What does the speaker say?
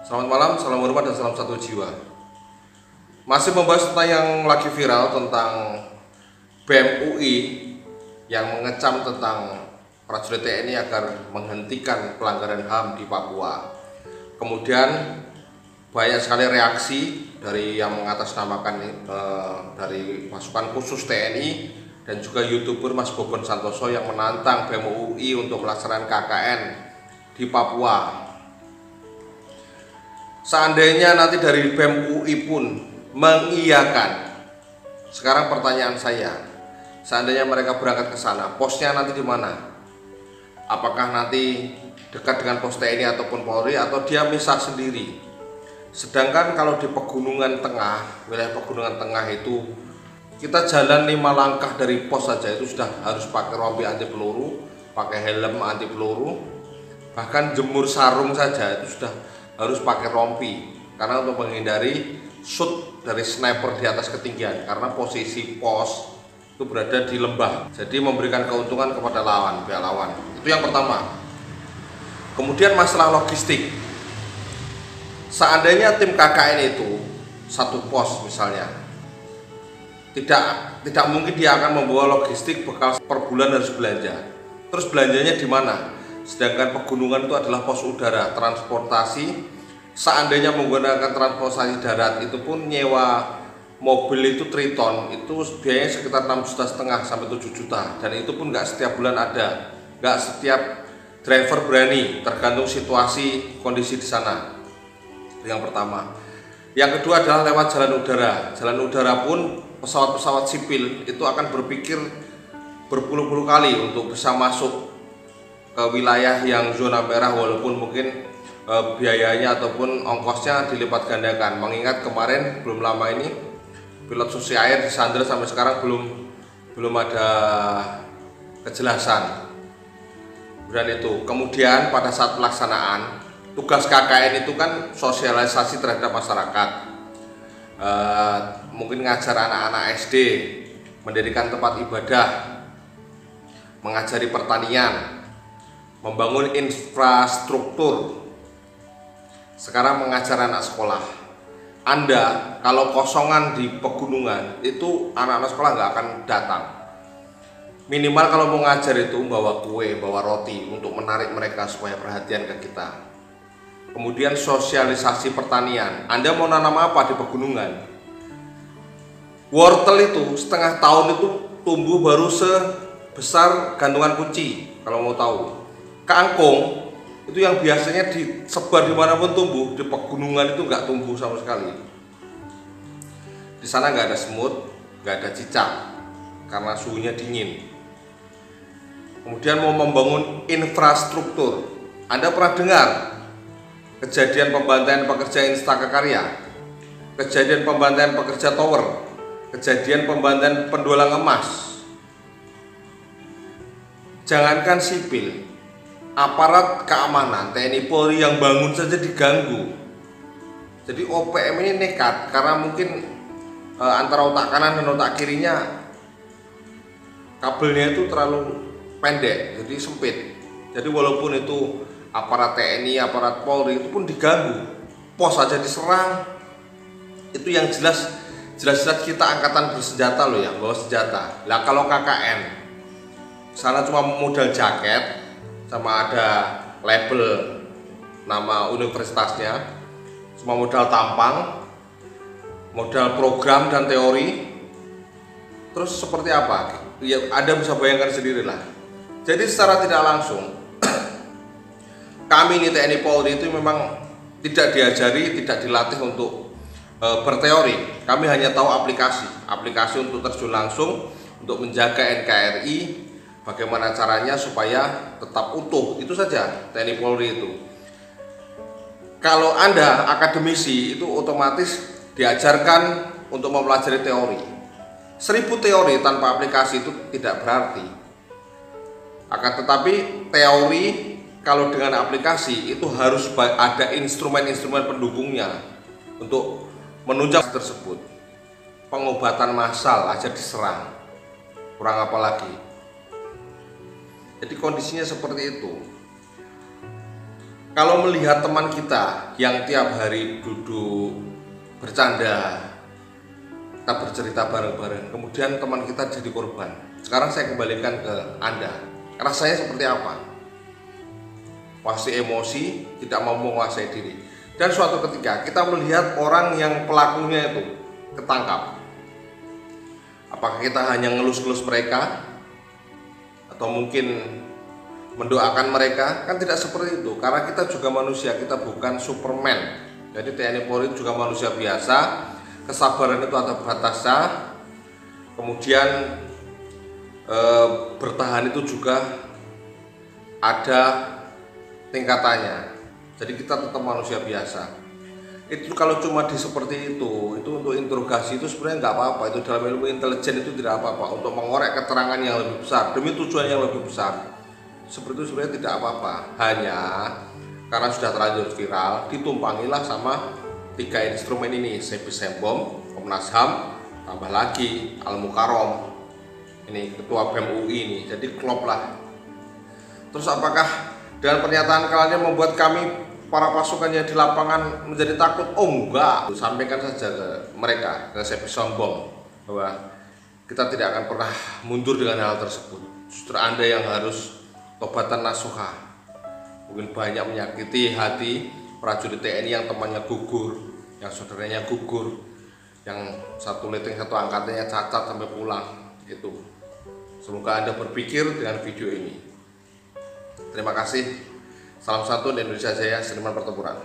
Selamat malam, salam hormat dan salam satu jiwa. Masih membahas tentang yang lagi viral tentang BEM UI yang mengecam tentang prajurit TNI agar menghentikan pelanggaran HAM di Papua. Kemudian banyak sekali reaksi dari yang mengatasnamakan dari pasukan khusus TNI dan juga YouTuber Mas Bobon Santoso yang menantang BEM UI untuk melaksanakan KKN di Papua. Seandainya nanti dari BEM UI pun mengiyakan, sekarang pertanyaan saya, seandainya mereka berangkat ke sana, posnya nanti di mana? Apakah nanti dekat dengan pos TNI ataupun Polri, atau dia misah sendiri? Sedangkan kalau di pegunungan tengah, wilayah pegunungan tengah itu kita jalan 5 langkah dari pos saja itu sudah harus pakai rompi anti peluru, pakai helm anti peluru, bahkan jemur sarung saja itu sudah harus pakai rompi karena untuk menghindari shoot dari sniper di atas ketinggian, karena posisi pos itu berada di lembah, jadi memberikan keuntungan kepada pihak lawan. Itu yang pertama. Kemudian masalah logistik, seandainya tim KKN itu satu pos misalnya, tidak mungkin dia akan membawa logistik bekal per bulan harus belanja. Terus belanjanya di mana? Sedangkan pegunungan itu adalah pos udara, transportasi. Seandainya menggunakan transportasi darat, itu pun nyewa mobil itu Triton itu biayanya sekitar 6,5 juta sampai 7 juta, dan itu pun nggak setiap bulan ada, nggak setiap driver berani, tergantung situasi kondisi di sana. Itu yang pertama. Yang kedua adalah lewat jalan udara. Jalan udara pun pesawat-pesawat sipil itu akan berpikir berpuluh-puluh kali untuk bisa masuk ke wilayah yang zona merah, walaupun mungkin biayanya ataupun ongkosnya dilipat gandakan. Mengingat kemarin belum lama ini pilot Susi Air di Sandra sampai sekarang belum ada kejelasan. Dan itu kemudian pada saat pelaksanaan tugas KKN itu kan sosialisasi terhadap masyarakat, mungkin ngajar anak-anak SD, mendirikan tempat ibadah, mengajari pertanian, membangun infrastruktur. Sekarang mengajar anak sekolah. Anda kalau kosongan di pegunungan itu anak-anak sekolah nggak akan datang. Minimal kalau mau ngajar itu bawa kue, bawa roti untuk menarik mereka supaya perhatian ke kita. Kemudian sosialisasi pertanian. Anda mau nanam apa di pegunungan? Wortel itu setengah tahun itu tumbuh baru sebesar gantungan kunci. Kalau mau tahu, kangkung itu yang biasanya disebar dimanapun tumbuh, di pegunungan itu nggak tumbuh sama sekali. Di sana nggak ada semut, nggak ada cicak karena suhunya dingin. Kemudian mau membangun infrastruktur. Anda pernah dengar kejadian pembantaian pekerja Instaka Karya, kejadian pembantaian pekerja tower, kejadian pembantaian pendulang emas? Jangankan sipil, aparat keamanan TNI Polri yang bangun saja diganggu. Jadi OPM ini nekat karena mungkin antara otak kanan dan otak kirinya kabelnya itu terlalu pendek, jadi sempit. Jadi walaupun itu aparat TNI, aparat Polri itu pun diganggu, pos saja diserang. Itu yang jelas kita angkatan bersenjata loh, yang bawa senjata. Lah kalau KKN sana cuma modal jaket sama ada label nama universitasnya, cuma modal tampang, modal program dan teori. Terus seperti apa? Ya Anda bisa bayangkan sendirilah. Jadi secara tidak langsung kami ini TNI Polri itu memang tidak diajari, tidak dilatih untuk berteori. Kami hanya tahu aplikasi untuk terjun langsung untuk menjaga NKRI, bagaimana caranya supaya tetap utuh. Itu saja TNI Polri itu. Kalau Anda akademisi itu otomatis diajarkan untuk mempelajari teori. 1000 teori tanpa aplikasi itu tidak berarti. Akan tetapi teori kalau dengan aplikasi itu harus ada instrumen-instrumen pendukungnya untuk menunjang tersebut. Pengobatan massal aja diserang, kurang apa lagi. Jadi kondisinya seperti itu. Kalau melihat teman kita yang tiap hari duduk bercanda, kita bercerita bareng-bareng, kemudian teman kita jadi korban. Sekarang saya kembalikan ke Anda, rasanya seperti apa? Pasti emosi, tidak mau menguasai diri. Dan suatu ketika kita melihat orang yang pelakunya itu ketangkap, apakah kita hanya ngelus-ngelus mereka? Atau mungkin mendoakan mereka? Kan tidak seperti itu, karena kita juga manusia, kita bukan Superman. Jadi TNI Polri juga manusia biasa, kesabaran itu ada batasnya. Kemudian bertahan itu juga ada tingkatannya. Jadi kita tetap manusia biasa. Itu kalau cuma seperti itu untuk interogasi itu sebenarnya nggak apa-apa. Itu dalam ilmu intelijen itu tidak apa-apa, untuk mengorek keterangan yang lebih besar demi tujuan yang lebih besar. Seperti itu sebenarnya tidak apa-apa. Hanya karena sudah terlanjur viral, ditumpangilah sama 3 instrumen ini, Sepi Sembom, Komnas HAM, tambah lagi Al Mukarrom, ini ketua BEM UI ini. Jadi klop lah. Terus apakah dengan pernyataan kalian membuat kami para pasukannya di lapangan menjadi takut? Oh enggak, sampaikan saja ke mereka, ke Sepi Sembom, bahwa kita tidak akan pernah mundur dengan hal tersebut. Justru Anda yang harus tobatan nasuha. Mungkin banyak menyakiti hati prajurit TNI yang temannya gugur, yang saudaranya gugur, yang satu leteng satu angkatannya cacat sampai pulang. Itu semoga Anda berpikir dengan video ini. Terima kasih. Salam satu Indonesia Jaya, Seniman Pertempuran.